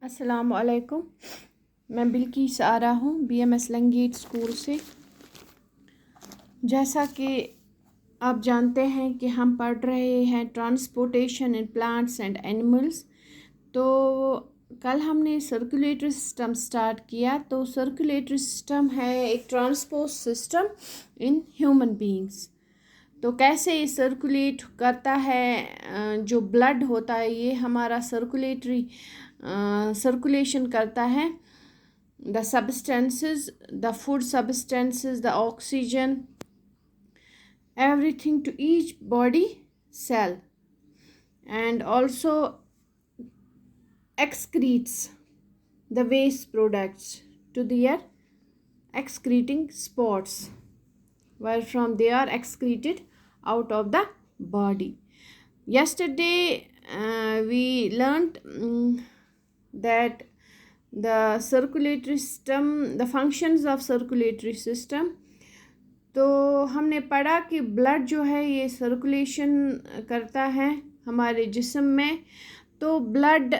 अस्सलाम वालेकुम। मैं बिल्किस आ रहा हूँ BMS लंगेट स्कूल से। जैसा कि आप जानते हैं कि हम पढ़ रहे हैं transportation in plants and animals. तो कल हमने सर्कुलेटरी सिस्टम स्टार्ट किया। तो सर्कुलेटरी सिस्टम है एक transport system in human beings. तो कैसे ये सर्कुलेट करता है, जो ब्लड होता है ये हमारा सर्कुलेशन करता है। the substances, the food substances, the oxygen, everything to each body cell, and also excretes the waste products to their excreting spots, where from they are excreted out of the body. Yesterday we learned that the circulatory system, the functions of circulatory system. तो हमने पढ़ा कि blood जो है ये circulation करता है हमारे जिस्म में। तो ब्लड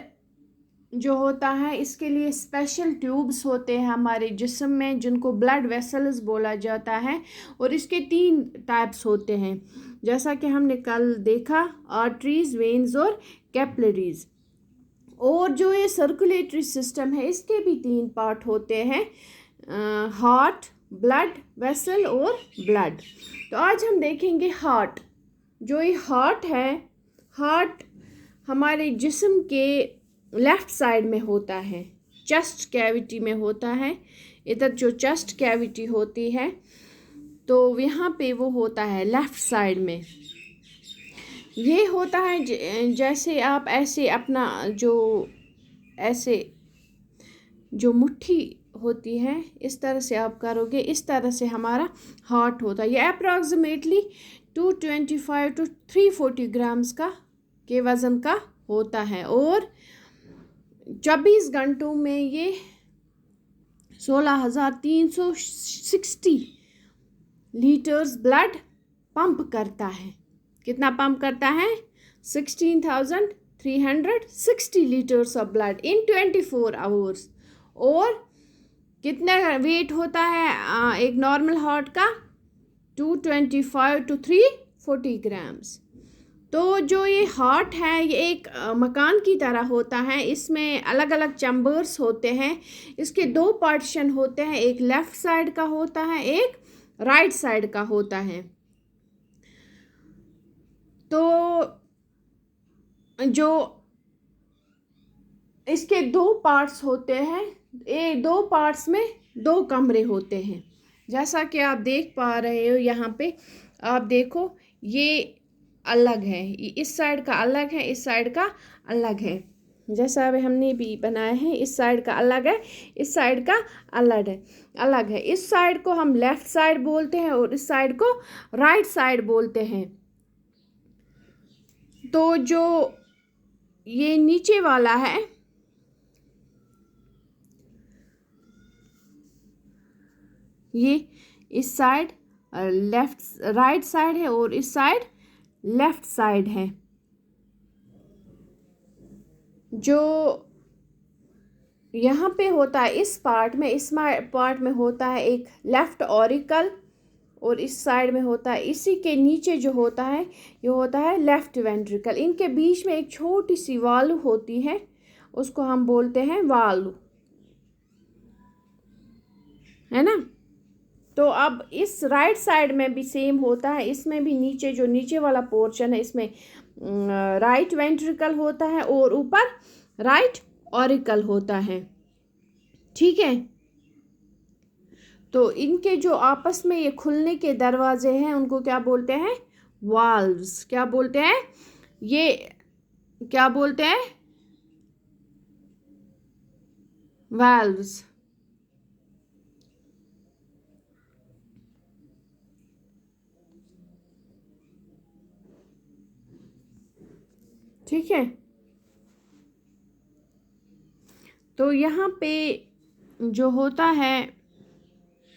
जो होता है इसके लिए स्पेशल ट्यूब्स होते हैं हमारे जिस्म में, जिनको ब्लड वेसल्स बोला जाता है। और इसके 3 टाइप्स होते हैं, जैसा कि हमने कल देखा, आर्टरीज, वेन्स और कैपिलरीज। और जो ये सर्कुलेटरी सिस्टम है इसके भी 3 पार्ट होते हैं, हार्ट, ब्लड वेसल और ब्लड। तो आज हम देखेंगे हार्ट। जो ये हार्ट है, हार्ट हमारे जिस्म के लेफ़्ट साइड में होता है, चेस्ट कैविटी में होता है। इधर जो चेस्ट कैविटी होती है तो यहाँ पे वो होता है लेफ़्ट साइड में। ये होता है जैसे आप ऐसे अपना ऐसे जो मुट्ठी होती है इस तरह से आप करोगे, इस तरह से हमारा हार्ट होता है। ये अप्रॉक्सीमेटली 225 to 340 ग्राम्स के वज़न का होता है। और 24 घंटों में ये 16,360 लीटर्स ब्लड पंप करता है। कितना पंप करता है? 16,360 litres of blood in 24 hours. और कितना वेट होता है एक नॉर्मल हार्ट का? 225 to 340 ग्राम्स। तो जो ये हार्ट है ये एक मकान की तरह होता है। इसमें अलग अलग चैम्बर्स होते हैं। इसके 2 पार्टीशन होते हैं, एक लेफ़्ट साइड का होता है, एक राइट साइड का होता है। तो जो इसके 2 पार्ट्स होते हैं, ये 2 पार्ट्स में 2 कमरे होते हैं। जैसा कि आप देख पा रहे हो यहाँ पे, आप देखो ये अलग है, इस साइड का अलग है, इस साइड का अलग है। जैसा अब हमने भी बनाया है, इस साइड का अलग है, इस साइड का अलग है। इस साइड को हम लेफ़्ट साइड बोलते हैं और इस साइड को राइट साइड बोलते हैं। तो जो ये नीचे वाला है, ये इस साइड राइट साइड है और इस साइड लेफ़्ट साइड है। जो यहाँ पे होता है इस पार्ट में होता है एक लेफ़्ट ऑरिकल, और इस साइड में होता है, इसी के नीचे जो होता है ये होता है लेफ़्ट वेंट्रिकल। इनके बीच में एक छोटी सी वाल्व होती है, उसको हम बोलते हैं वाल्व, है ना। तो अब इस राइट साइड में भी सेम होता है। इसमें भी नीचे वाला पोर्शन है, इसमें राइट वेंट्रिकल होता है और ऊपर राइट ऑरिकल होता है। ठीक है। तो इनके जो आपस में ये खुलने के दरवाजे हैं उनको क्या बोलते हैं? वाल्व्स। क्या बोलते हैं? ये क्या बोलते हैं? वाल्व्स। ठीक है। तो यहाँ पे जो होता है,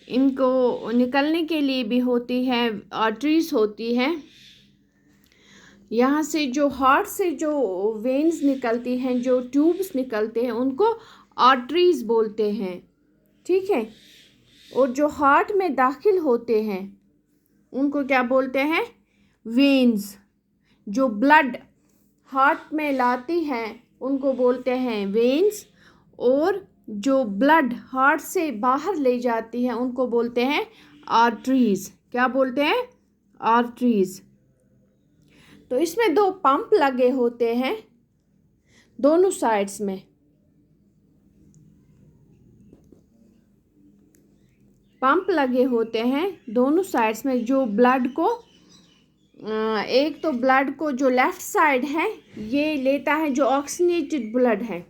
इनको निकलने के लिए भी होती है, आर्टरीज होती है। यहाँ से जो हार्ट से जो वेन्स निकलती हैं, जो ट्यूब्स निकलते हैं, उनको आर्टरीज बोलते हैं, ठीक है। और जो हार्ट में दाखिल होते हैं उनको क्या बोलते हैं? वेन्स। जो ब्लड हार्ट में लाती हैं उनको बोलते हैं वेन्स, और जो ब्लड हार्ट से बाहर ले जाती है उनको बोलते हैं आर्टरीज। क्या बोलते हैं? आर्टरीज। तो इसमें दो पंप लगे होते हैं दोनों साइड्स में। पंप लगे होते हैं दोनों साइड्स में, जो ब्लड को एक तो ब्लड को जो लेफ्ट साइड है ये लेता है, जो ऑक्सीनेटेड ब्लड है,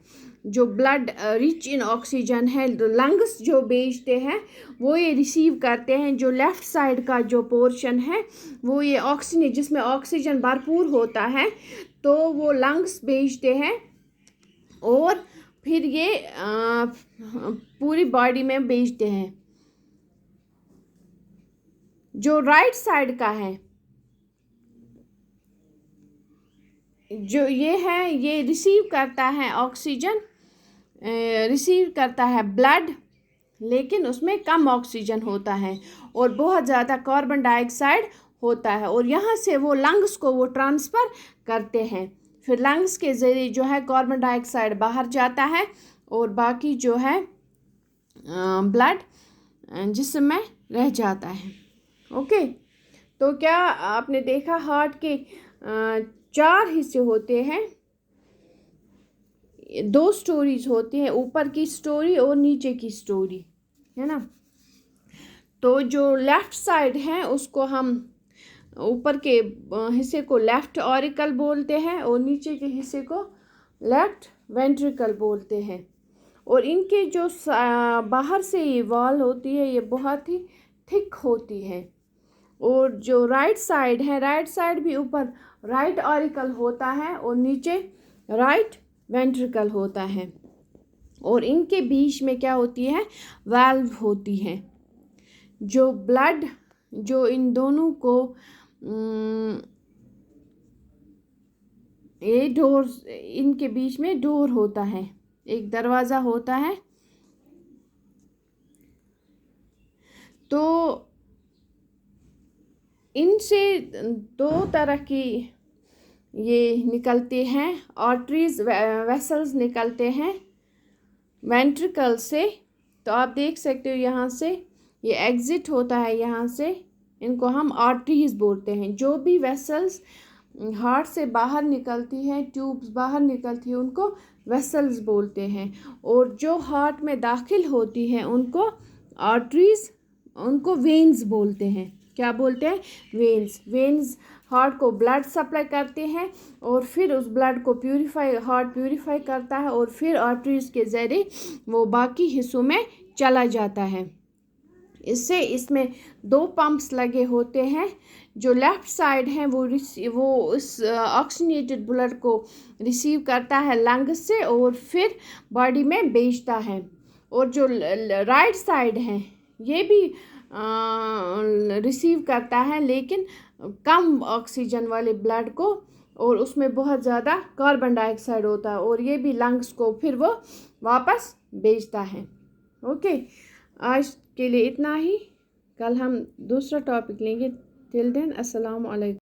जो ब्लड रिच इन ऑक्सीजन है, लंग्स जो भेजते हैं वो ये रिसीव करते हैं। जो लेफ़्ट साइड का जो पोर्शन है वो ये ऑक्सीजन, जिसमें ऑक्सीजन भरपूर होता है, तो वो लंग्स भेजते हैं और फिर ये पूरी बॉडी में भेजते हैं। जो राइट साइड का है, जो ये है, ये रिसीव करता है ऑक्सीजन, रिसीव करता है ब्लड, लेकिन उसमें कम ऑक्सीजन होता है और बहुत ज़्यादा कार्बन डाइऑक्साइड होता है, और यहाँ से वो लंग्स को वो ट्रांसफ़र करते हैं। फिर लंग्स के ज़रिए जो है कार्बन डाइऑक्साइड बाहर जाता है और बाकी जो है ब्लड जिस्म में रह जाता है। ओके, तो क्या आपने देखा हार्ट के 4 हिस्से होते हैं, 2 स्टोरीज होती हैं, ऊपर की स्टोरी और नीचे की स्टोरी, है ना। तो जो लेफ़्ट साइड है उसको हम ऊपर के हिस्से को लेफ़्ट ऑरिकल बोलते हैं और नीचे के हिस्से को लेफ़्ट वेंट्रिकल बोलते हैं। और इनके जो बाहर से ये वॉल होती है ये बहुत ही थिक होती है। और जो राइट साइड है, राइट साइड भी ऊपर राइट ऑरिकल होता है और नीचे राइट वेंट्रिकल होता है, और इनके बीच में क्या होती है? वाल्व होती है। जो ब्लड जो इन दोनों को ये डोर, इनके बीच में डोर होता है, एक दरवाज़ा होता है। तो इनसे 2 तरह की ये निकलते हैं, आर्टरीज, वेसल्स निकलते हैं वेंट्रिकल से। तो आप देख सकते हो यहाँ से ये एग्ज़िट होता है, यहाँ से इनको हम आर्टरीज बोलते हैं। जो भी वेसल्स हार्ट से बाहर निकलती हैं, ट्यूब्स बाहर निकलती हैं, उनको वेसल्स बोलते हैं। और जो हार्ट में दाखिल होती हैं उनको आर्टरीज, उनको वेन्स बोलते हैं। क्या बोलते हैं? वेन्स। वेन्स हार्ट को ब्लड सप्लाई करते हैं और फिर उस ब्लड को हार्ट प्यूरिफाई करता है और फिर आर्टरीज के ज़रिए वो बाकी हिस्सों में चला जाता है। इसमें 2 पंप्स लगे होते हैं। जो लेफ़्ट साइड है वो उस ऑक्सीनेटेड ब्लड को रिसीव करता है लंग से और फिर बॉडी में भेजता है। और जो राइट साइड है ये भी रिसीव करता है, लेकिन कम ऑक्सीजन वाले ब्लड को, और उसमें बहुत ज़्यादा कार्बन डाइऑक्साइड होता है, और ये भी लंग्स को फिर वो वापस भेजता है। ओके, आज के लिए इतना ही। कल हम दूसरा टॉपिक लेंगे। टिल देन, अस्सलाम वालेकुम।